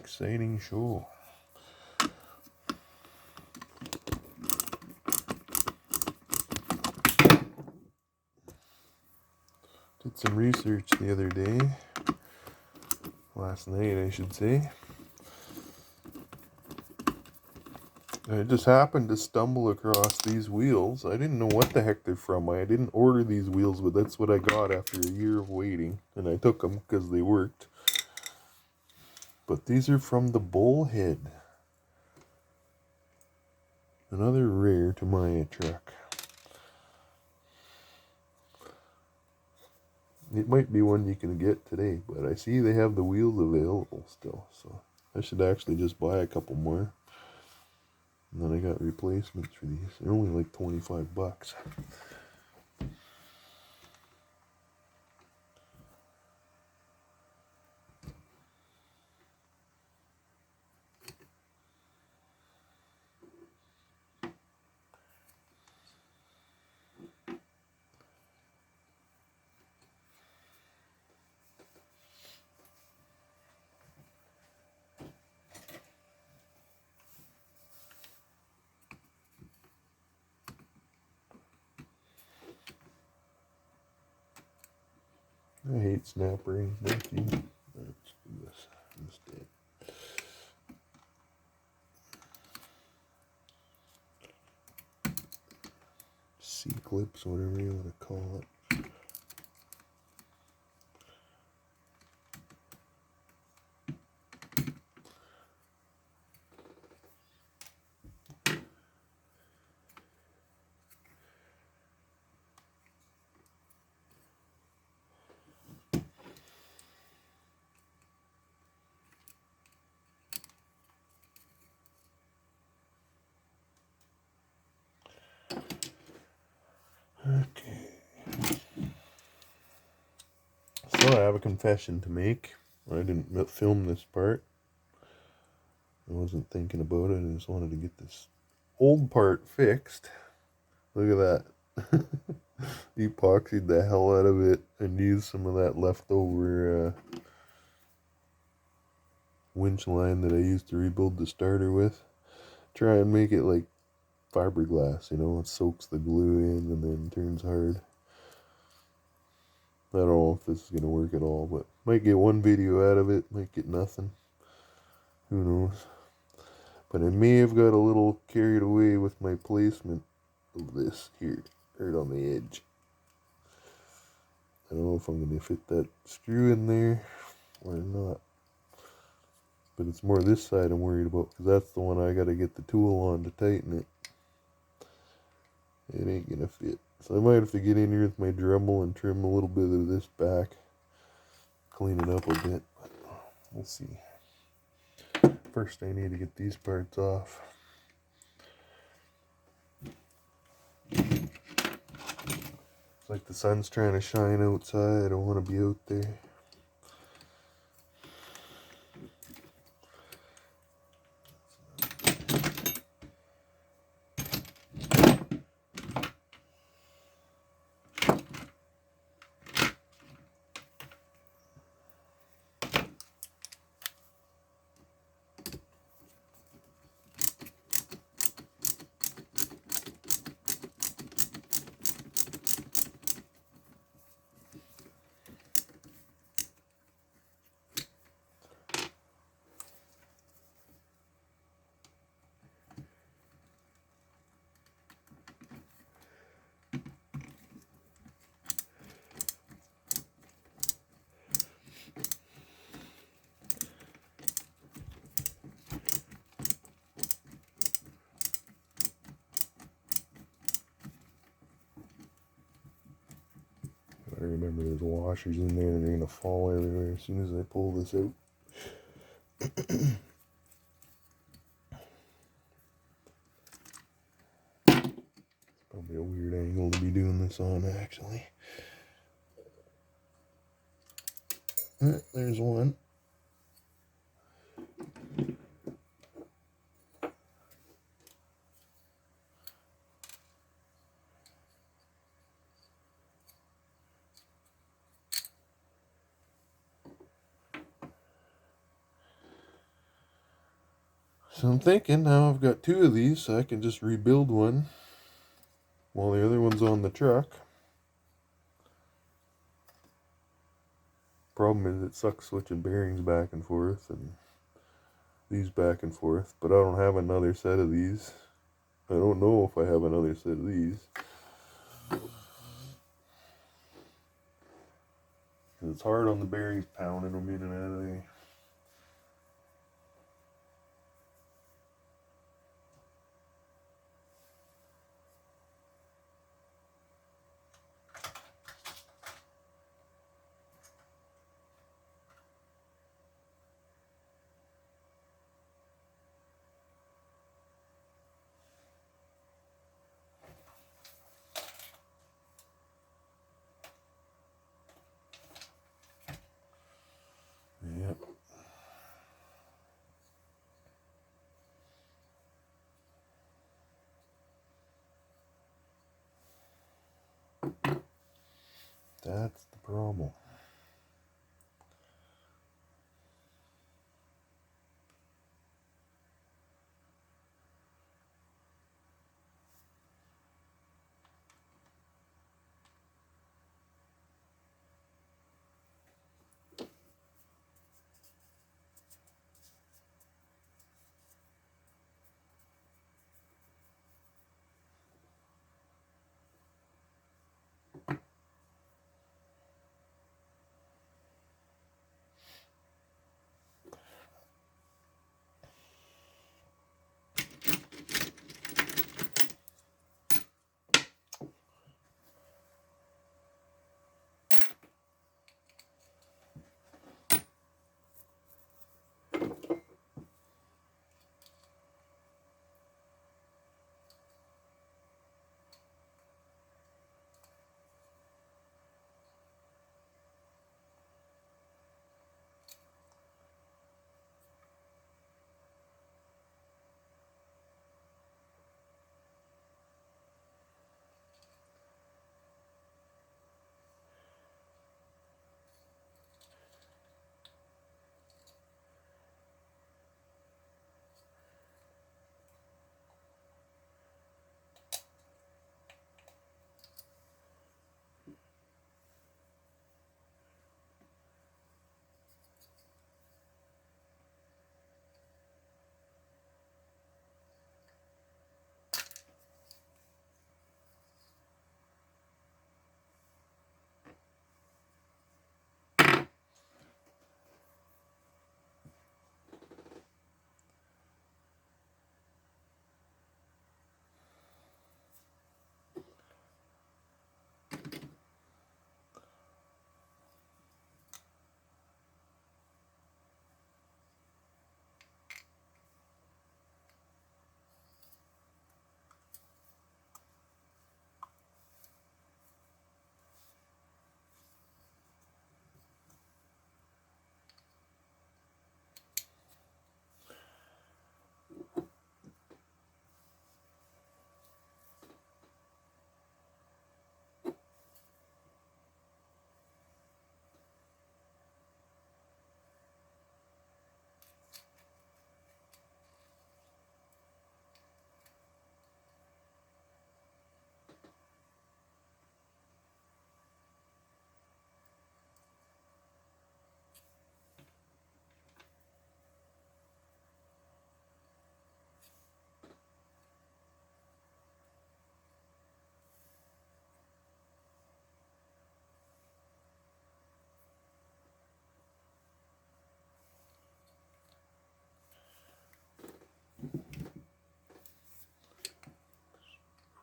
exciting show. Did some research the other day, last night I should say. I just happened to stumble across these wheels. I didn't know what the heck they're from. I didn't order these wheels, but that's what I got after a year of waiting. And I took them because they worked. But these are from the Bullhead. Another rare Tamiya truck. It might be one you can get today, but I see they have the wheels available still. So I should actually just buy a couple more. And then I got replacements for these. They're only like 25 bucks. I hate snap rings, don't you? Let's do this instead. C-clips, whatever you want to call it. Okay. So I have a confession to make. I didn't film this part. I wasn't thinking about it. I just wanted to get this old part fixed. Look at that. Epoxied the hell out of it and used some of that leftover winch line that I used to rebuild the starter with. Try and make it like fiberglass, you know, it soaks the glue in and then turns hard. I don't know if this is going to work at all, but might get one video out of it, might get nothing. Who knows? But I may have got a little carried away with my placement of this here, right on the edge. I don't know if I'm going to fit that screw in there or not. But it's more this side I'm worried about, because that's the one I got to get the tool on to tighten it. It ain't going to fit. So I might have to get in here with my Dremel and trim a little bit of this back. Clean it up a bit. But we'll see. First I need to get these parts off. It's like the sun's trying to shine outside. I don't want to be out there. I remember there's washers in there and they're going to fall everywhere as soon as I pull this out. It's probably a weird angle to be doing this on, actually. There's one. So I'm thinking now I've got two of these, so I can just rebuild one while the other one's on the truck. Problem is it sucks switching bearings back and forth and these back and forth, but I don't have another set of these. I don't know if I have another set of these. It's hard on the bearings pounding them in and out of there. Yep. That's the problem.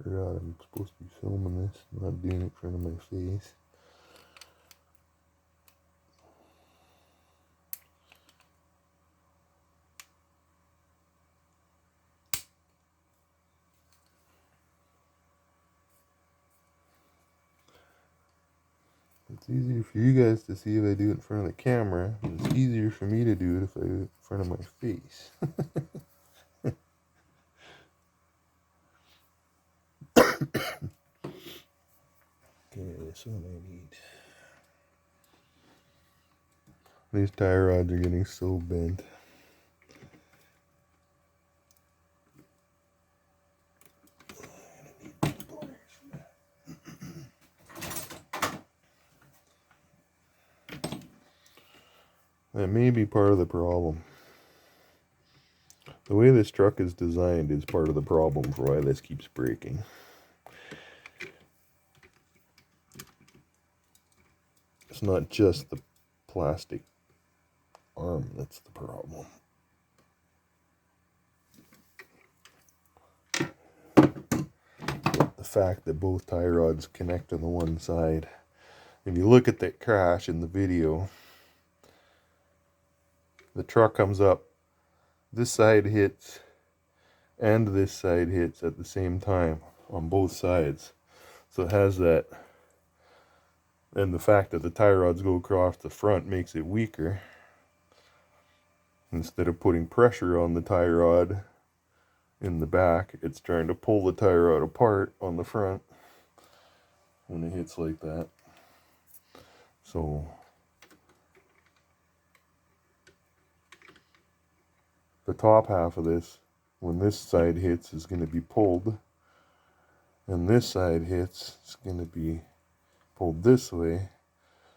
Forgot I'm supposed to be filming this, not doing it in front of my face. It's easier for you guys to see if I do it in front of the camera. It's easier for me to do it if I do it in front of my face. Okay, this one I need. These tie rods are getting so bent. That may be part of the problem. The way this truck is designed is part of the problem for why this keeps breaking. It's not just the plastic arm that's the problem. The fact that both tie rods connect on the one side. If you look at that crash in the video, the truck comes up, this side hits, and this side hits at the same time on both sides. So it has that, and the fact that the tie rods go across the front makes it weaker. Instead of putting pressure on the tie rod in the back, it's trying to pull the tie rod apart on the front when it hits like that. So the top half of this, when this side hits, is going to be pulled, and this side hits, it's going to be pulled this way.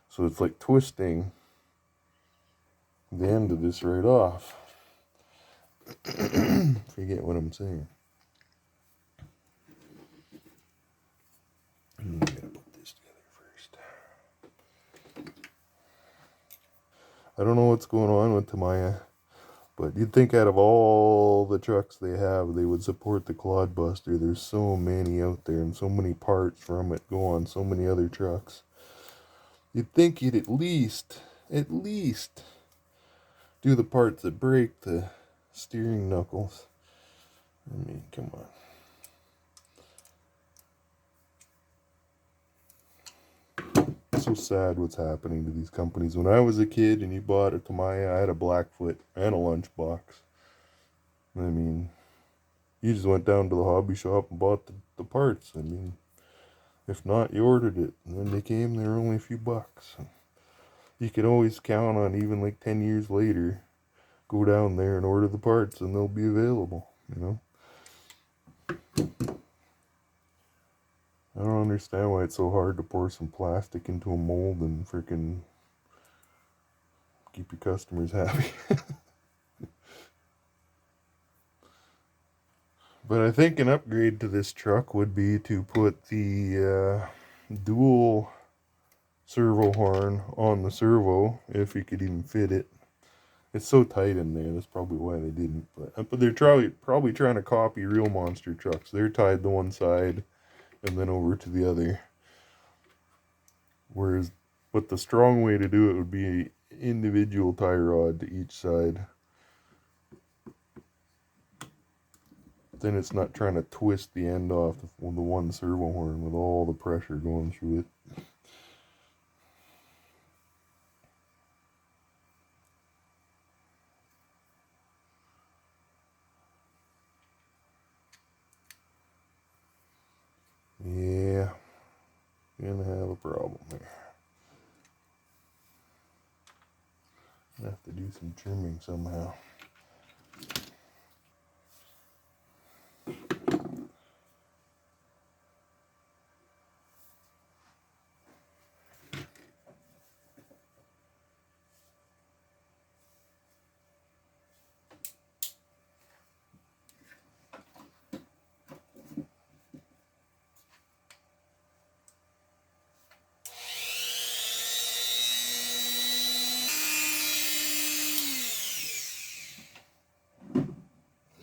So it's like twisting the end of this right off. Forget what I'm saying. I'm gonna put this together first. I don't know what's going on with Tamiya, but you'd think out of all the trucks they have, they would support the Clodbuster. There's so many out there, and so many parts from it go on so many other trucks. You'd think you'd at least do the parts that break the steering knuckles. I mean, come on. It's so sad what's happening to these companies. When I was a kid and you bought a Tamiya, I had a Blackfoot and a lunchbox. I mean, you just went down to the hobby shop and bought the parts. I mean, if not, you ordered it. And when they came, they were only a few bucks. You could always count on, even like 10 years later, go down there and order the parts and they'll be available, you know? I don't understand why it's so hard to pour some plastic into a mold and freaking keep your customers happy. But I think an upgrade to this truck would be to put the dual servo horn on the servo, if you could even fit it. It's so tight in there, that's probably why they didn't. But they're probably trying to copy real monster trucks. They're tied to one side and then over to the other. But the strong way to do it would be individual tie rod to each side. Then it's not trying to twist the end off the one servo horn with all the pressure going through it. Yeah, gonna have a problem there. I have to do some trimming somehow.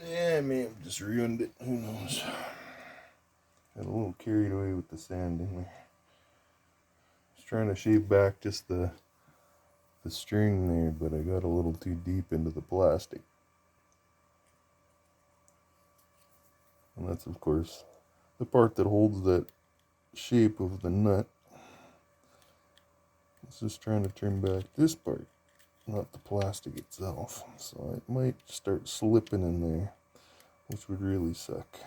Yeah, I may have just ruined it. Who knows? Got a little carried away with the sanding there. Just trying to shave back just the string there, but I got a little too deep into the plastic. And that's, of course, the part that holds that shape of the nut. It's just trying to trim back this part, not the plastic itself. So it might start slipping in there, which would really suck.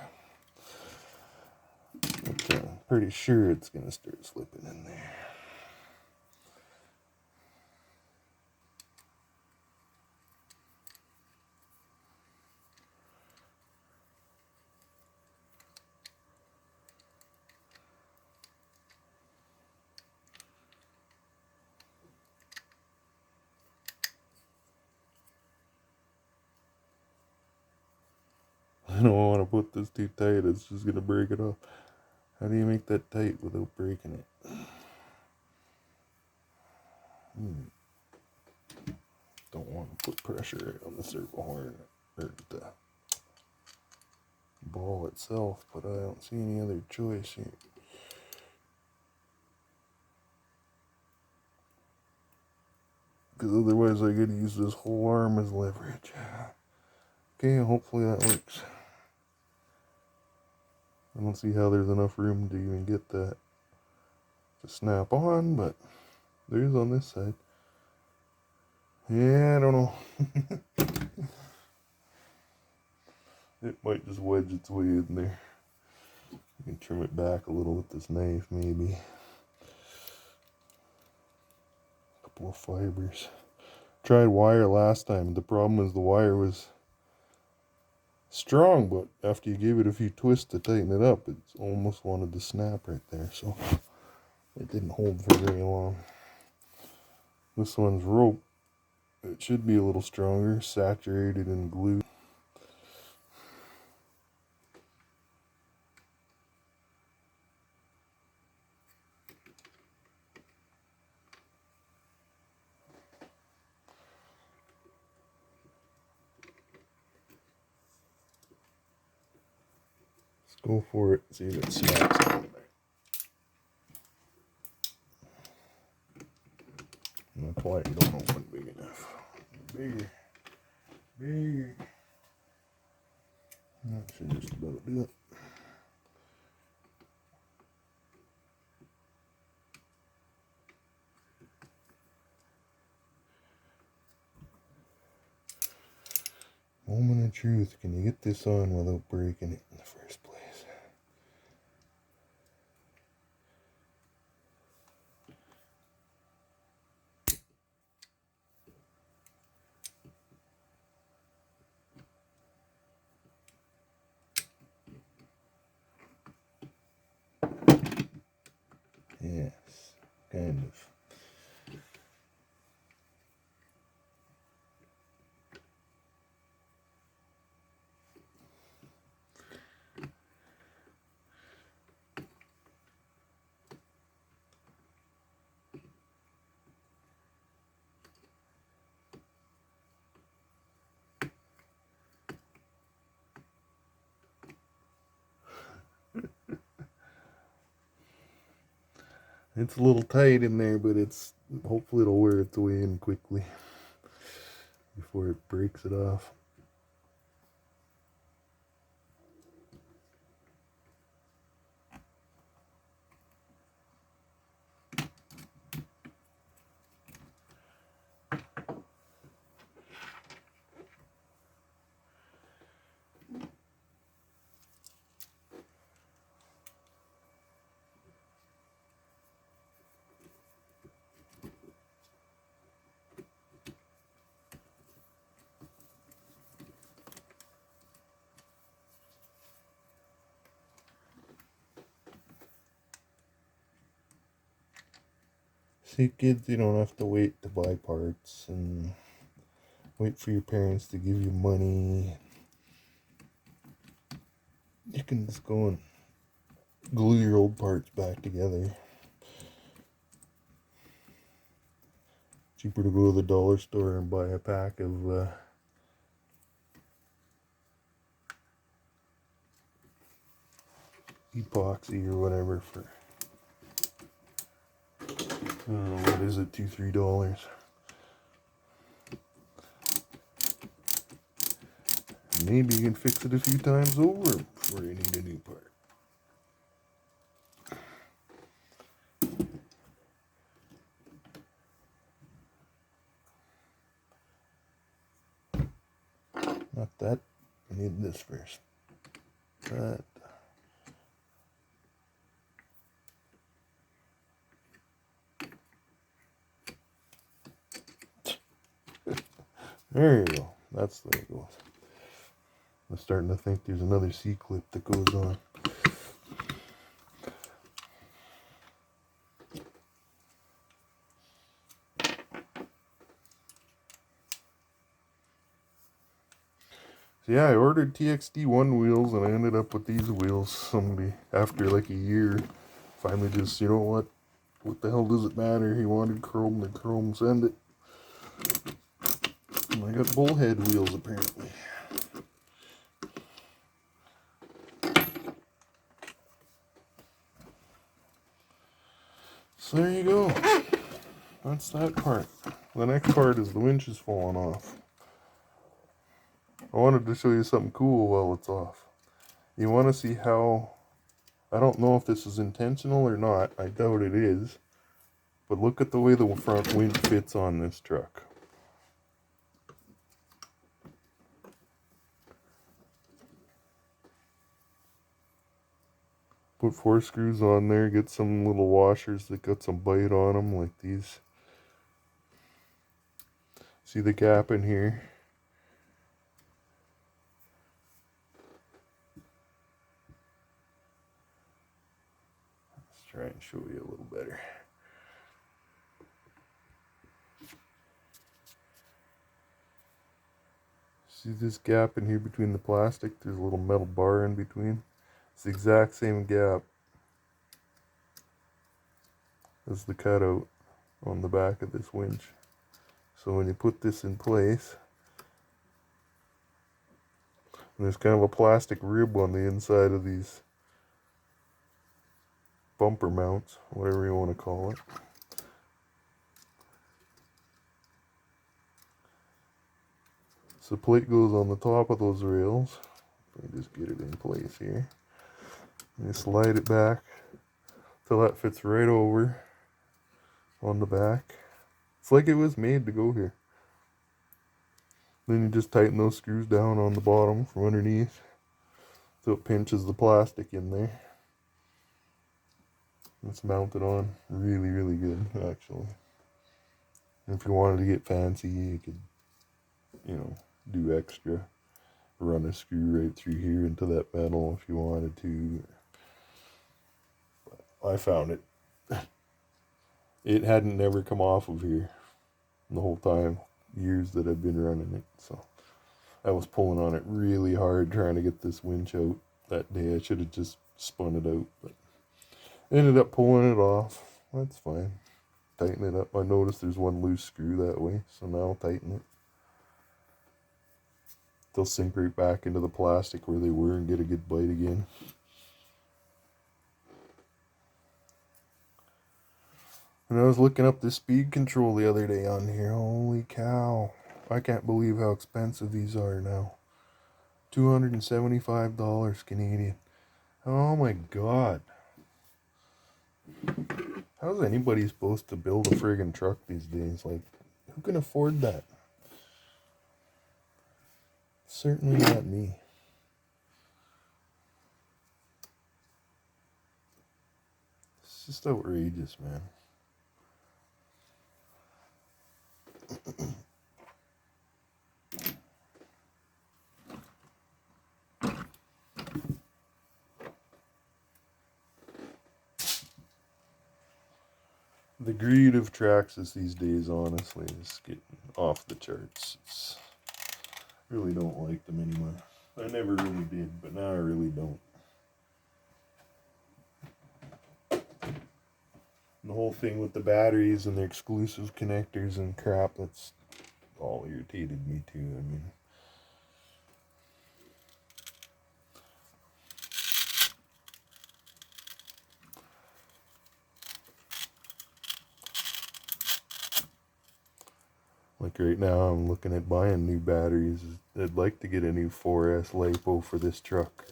But I'm pretty sure it's going to start slipping in there. put this too tight, it's just gonna break it off. How do you make that tight without breaking it? Don't want to put pressure on the servo horn or the ball itself, but I don't see any other choice here. Because otherwise I could use this whole arm as leverage. Okay, hopefully that works. I don't see how there's enough room to even get that to snap on, but there is on this side. Yeah, I don't know. It might just wedge its way in there. You can trim it back a little with this knife, maybe. A couple of fibers. Tried wire last time. The problem is the wire was strong, but after you gave it a few twists to tighten it up, it almost wanted to snap right there, so it didn't hold for very long. This one's rope. It should be a little stronger, saturated in glue. Let's go for it, see if it snaps on there. That's why you don't open big enough. Bigger. Bigger. That should just about do it. Moment of truth. Can you get this on without breaking it in the first place? Yes, kind of. It's a little tight in there, but it's hopefully it'll wear its way in quickly before it breaks it off. See, kids, you don't have to wait to buy parts and wait for your parents to give you money. You can just go and glue your old parts back together. Cheaper to go to the dollar store and buy a pack of epoxy or whatever for, I don't know, what is it, $2-3. Maybe you can fix it a few times over before you need a new part. Not that. I need this first. That. There you go. That's the way it goes. I'm starting to think there's another C-clip that goes on. So yeah, I ordered TXT-1 wheels and I ended up with these wheels. Somebody, after like a year, finally just, you know what the hell does it matter? He wanted chrome, then chrome, send it. And I got bullhead wheels apparently. So there you go. That's that part. The next part is the winch is falling off. I wanted to show you something cool while it's off. You want to see how, I don't know if this is intentional or not, I doubt it is, but look at the way the front winch fits on this truck. Put 4 screws on there, get some little washers that got some bite on them like these. See the gap in here? Let's try and show you a little better. See this gap in here between the plastic? There's a little metal bar in between. It's the exact same gap as the cutout on the back of this winch. So when you put this in place, and there's kind of a plastic rib on the inside of these bumper mounts, whatever you want to call it. So the plate goes on the top of those rails. Let me just get it in place here. And you slide it back till that fits right over on the back. It's like it was made to go here. Then you just tighten those screws down on the bottom from underneath so it pinches the plastic in there. It's mounted on really, really good, actually. And if you wanted to get fancy, you could, you know, do extra. Run a screw right through here into that metal if you wanted to. But I found it. It hadn't never come off of here the whole time, years that I've been running it. So I was pulling on it really hard trying to get this winch out that day. I should have just spun it out, but ended up pulling it off. That's fine. Tighten it up. I noticed there's one loose screw that way, so now I'll tighten it. They'll sink right back into the plastic where they were and get a good bite again. And I was looking up the speed control the other day on here. Holy cow. I can't believe how expensive these are now. $275 Canadian. Oh my god. How's anybody supposed to build a friggin' truck these days? Like, who can afford that? Certainly not me. It's just outrageous, man. The greed of Traxxas these days, honestly, is getting off the charts. Really don't like them anymore. I never really did, but now I really don't. The whole thing with the batteries and their exclusive connectors and crap, that's all irritated me too. I mean, like right now I'm looking at buying new batteries. I'd like to get a new 4S LiPo for this truck.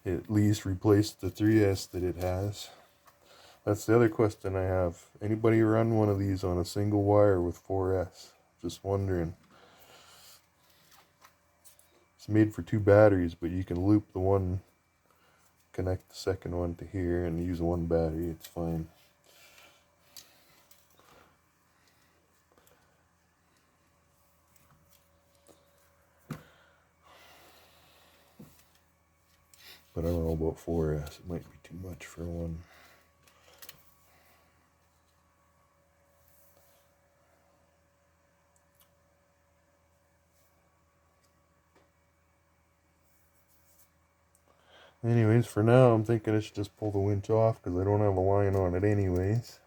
At least replace the 3S that it has. That's the other question I have. Anybody run one of these on a single wire with 4S? Just wondering. It's made for 2 batteries, but you can loop the one, connect the second one to here, and use one battery. It's fine. But I don't know about 4S. It might be too much for one. Anyways, for now, I'm thinking I should just pull the winch off because I don't have a line on it anyways.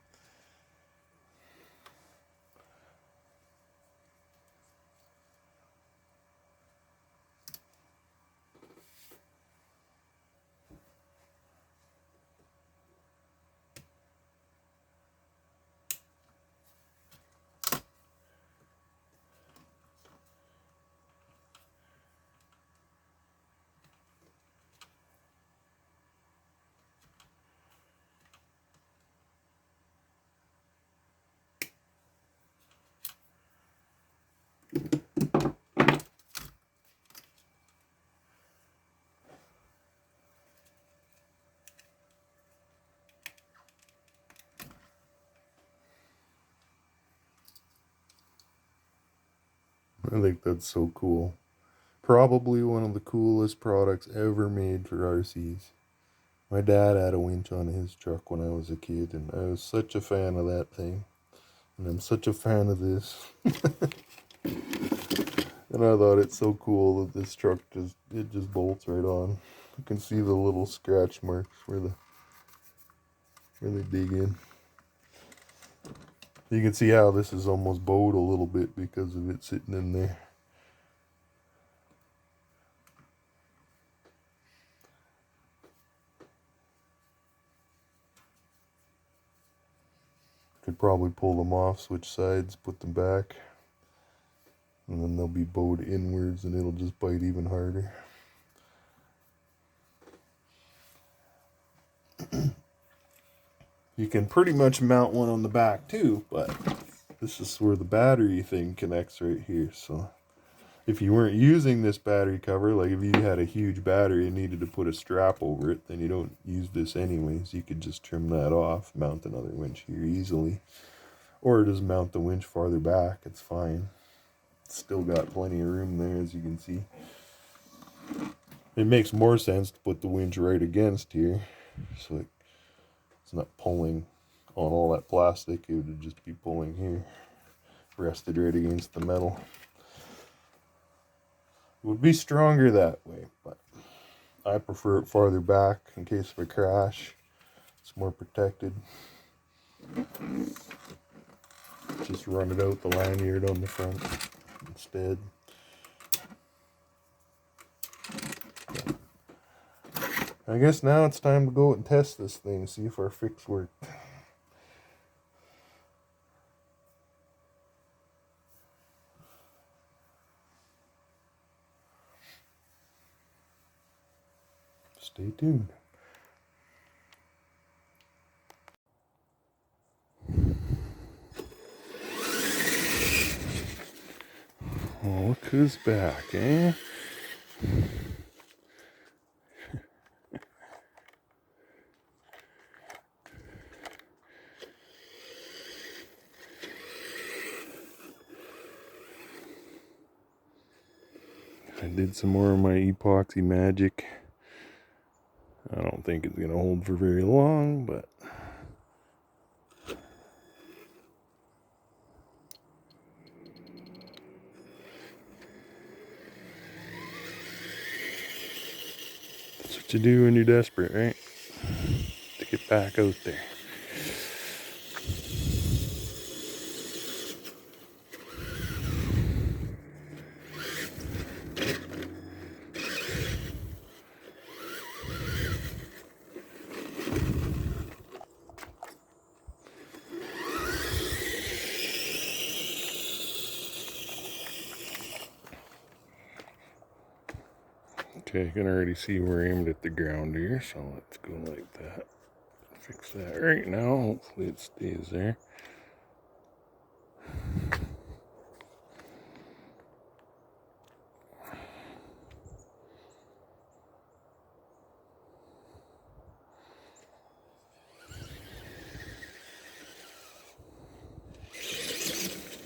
I think that's so cool. Probably one of the coolest products ever made for RCs. My dad had a winch on his truck when I was a kid, and I was such a fan of that thing. And I'm such a fan of this. And I thought it's so cool that this truck just bolts right on. You can see the little scratch marks where they dig in. You can see how this is almost bowed a little bit because of it sitting in there. Could probably pull them off, switch sides, put them back, and then they'll be bowed inwards and it'll just bite even harder. You can pretty much mount one on the back too, but this is where the battery thing connects right here. So if you weren't using this battery cover, like if you had a huge battery and needed to put a strap over it, then you don't use this anyways. You could just trim that off, mount another winch here easily. Or just mount the winch farther back, it's fine. It's still got plenty of room there, as you can see. It makes more sense to put the winch right against here, so it's not pulling on all that plastic. It would just be pulling here, rested right against the metal. It would be stronger that way, but I prefer it farther back in case of a crash. It's more protected. Just run it out the lanyard on the front instead. I guess now it's time to go and test this thing, see if our fix worked. Stay tuned. Oh, look who's back, eh? I did some more of my epoxy magic. I don't think it's going to hold for very long, but that's what you do when you're desperate, right? To get back out there. Okay, you can already see we're aimed at the ground here, so let's go like that. Fix that right now. Hopefully it stays there.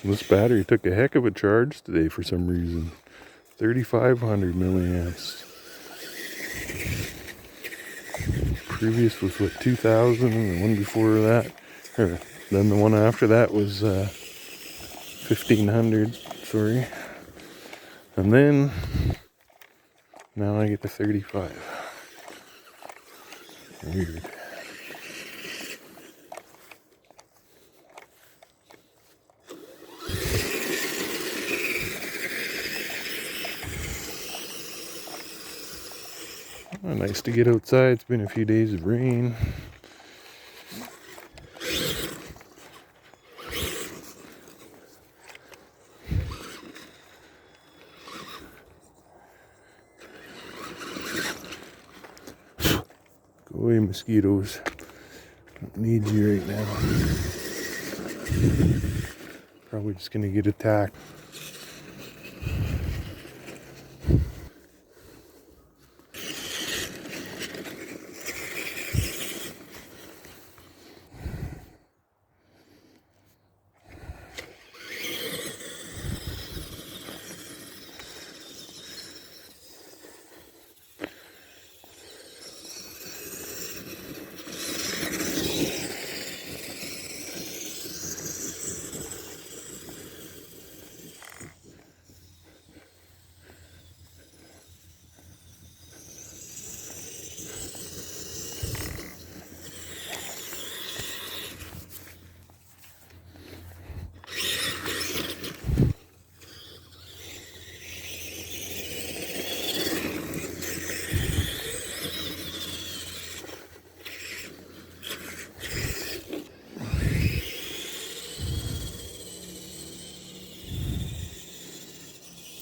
This battery took a heck of a charge today for some reason. 3,500 milliamps. Previous was what, 2,000, and the one before that, or then the one after that was 1,500. Sorry, and then now I get to 35. Weird. Oh, nice to get outside. It's been a few days of rain. Go away, mosquitoes. Don't need you right now. Probably just gonna get attacked.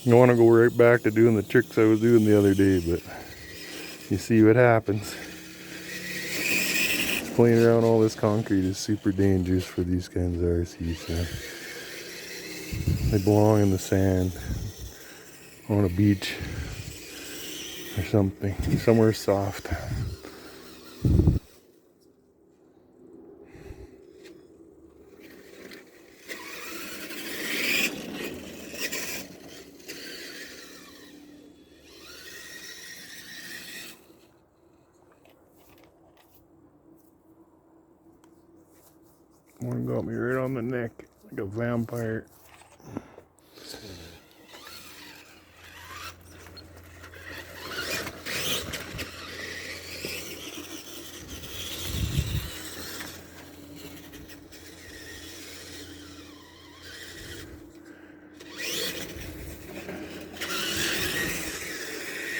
I want to go right back to doing the tricks I was doing the other day, but you see what happens. Playing around all this concrete is super dangerous for these kinds of RCs. They belong in the sand, on a beach, or something, somewhere soft. One got me right on the neck, like a vampire.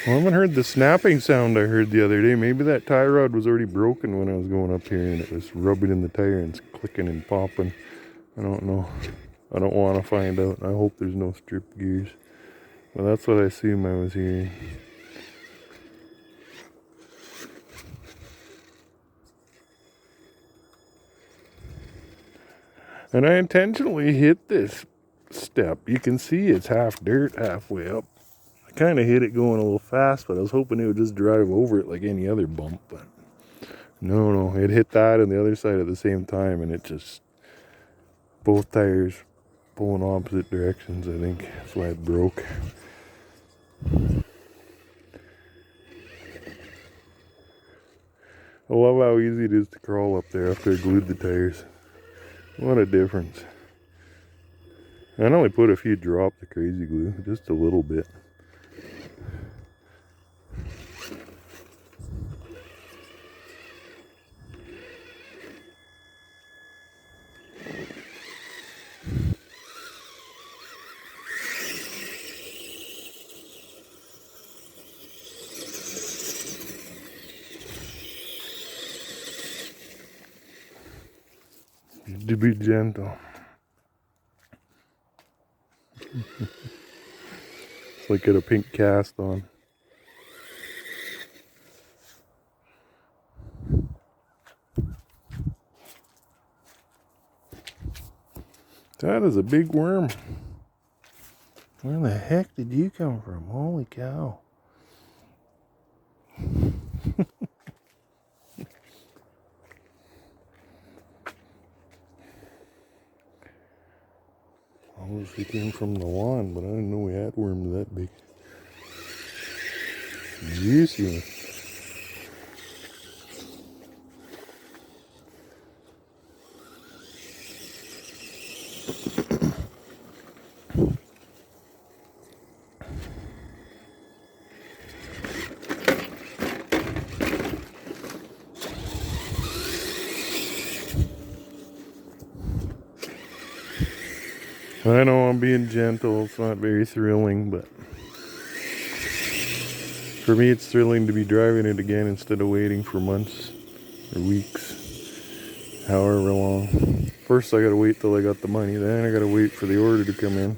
Well, I haven't heard the snapping sound I heard the other day. Maybe that tie rod was already broken when I was going up here and it was rubbing in the tire and it's clicking and popping. I don't know. I don't want to find out. I hope there's no strip gears. Well, that's what I assume I was hearing. And I intentionally hit this step. You can see it's half dirt, halfway up. I kind of hit it going a little fast, but I was hoping it would just drive over it like any other bump. But no, it hit that and the other side at the same time, and it just, both tires pulling opposite directions, I think. That's why it broke. I love how easy it is to crawl up there after I glued the tires. What a difference. I only put a few drops of crazy glue, just a little bit. To be gentle. It's like get a pink cast on. That is a big worm. Where the heck did you come from? Holy cow. Obviously came from the lawn, but I didn't know we had worms that big. Juicy. I know I'm being gentle, it's not very thrilling, but for me it's thrilling to be driving it again instead of waiting for months or weeks, however long. First I gotta wait till I got the money, then I gotta wait for the order to come in.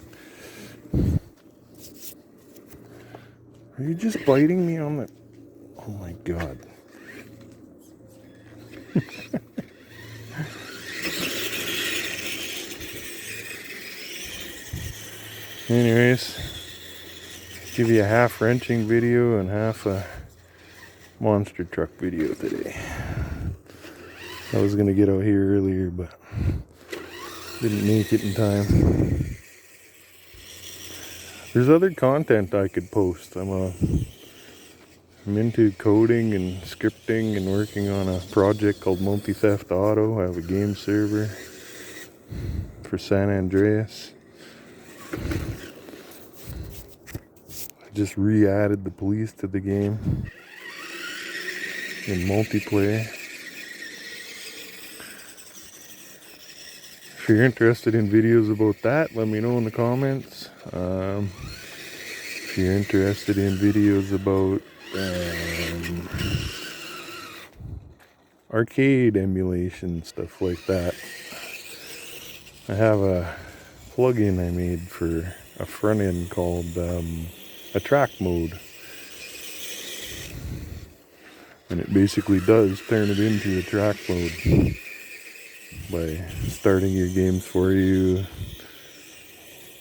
Are you just biting me on the... Oh my god. Anyways, give you a half wrenching video and half a monster truck video today. I was gonna get out here earlier, but didn't make it in time. There's other content I could post. I'm into coding and scripting and working on a project called Multi-Theft Auto. I have a game server for San Andreas. I just re-added the police to the game in multiplayer. If you're interested in videos about that, let me know in the comments. If you're interested in videos about arcade emulation, stuff like that, I have a plugin I made for a front end called Attract Mode, and it basically does turn it into Attract Mode by starting your games for you,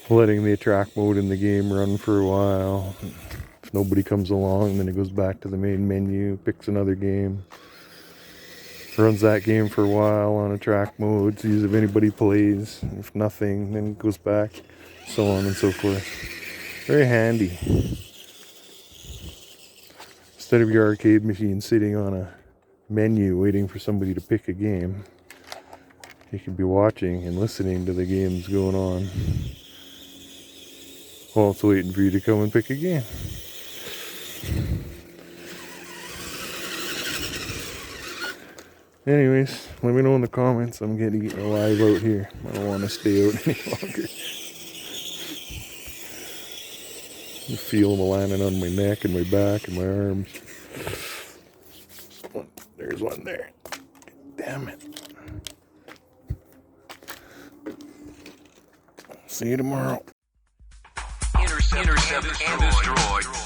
letting the Attract Mode in the game run for a while. If nobody comes along, then it goes back to the main menu, picks another game, runs that game for a while on Attract Mode, sees if anybody plays. If nothing, then it goes back, so on and so forth. Very handy. Instead of your arcade machine sitting on a menu waiting for somebody to pick a game, you could be watching and listening to the games going on while it's waiting for you to come and pick a game. Anyways, let me know in the comments. I'm getting eaten alive out here. I don't want to stay out any longer. You feel them landing on my neck and my back and my arms. There's one there. Damn it. See you tomorrow. Intercept and destroy.